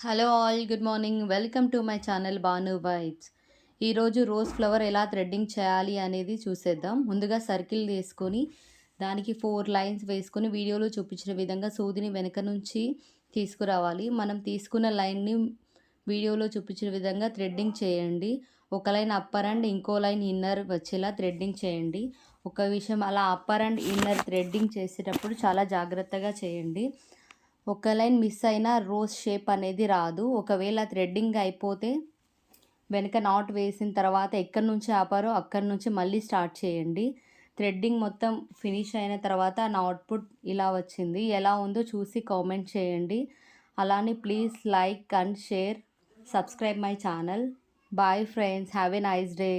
Hello all good morning welcome to my channel Banu vibes. ఈరోజు rose flower ఎలా threading చేయాలి అనేది చూసేద్దాం. ముందుగా సర్కిల్ తీసుకొని దానికి 4 లైన్స్ వేసుకొని వీడియోలో చూపించిన విధంగా సూదిని వెనక నుంచి తీసుకురావాలి. మనం తీసుకున్న లైన్ని వీడియోలో చూపించిన విధంగా థ్రెడ్డింగ్ చేయండి. ఒక లైన్ అప్పర్ అండ్ ఇంకో లైన్ ఇన్నర్ వచ్చేలా థ్రెడ్డింగ్ చేయండి. ఒక విషయం, అలా అప్పర్ అండ్ ఇన్నర్ థ్రెడ్డింగ్ చేసేటప్పుడు చాలా జాగ్రత్తగా చేయండి. ఒక లైన్ మిస్ అయినా రోజ్ షేప్ అనేది రాదు. ఒకవేళ థ్రెడ్డింగ్ అయిపోతే వెనక నాట్ వేసిన తర్వాత ఎక్కడి నుంచి ఆపారో అక్కడి నుంచి మళ్ళీ స్టార్ట్ చేయండి. థ్రెడ్డింగ్ మొత్తం ఫినిష్ అయిన తర్వాత నా అవుట్పుట్ ఇలా వచ్చింది. ఎలా ఉందో చూసి కామెంట్ చేయండి. అలానే please like and share, subscribe my channel. Bye friends, have a nice day.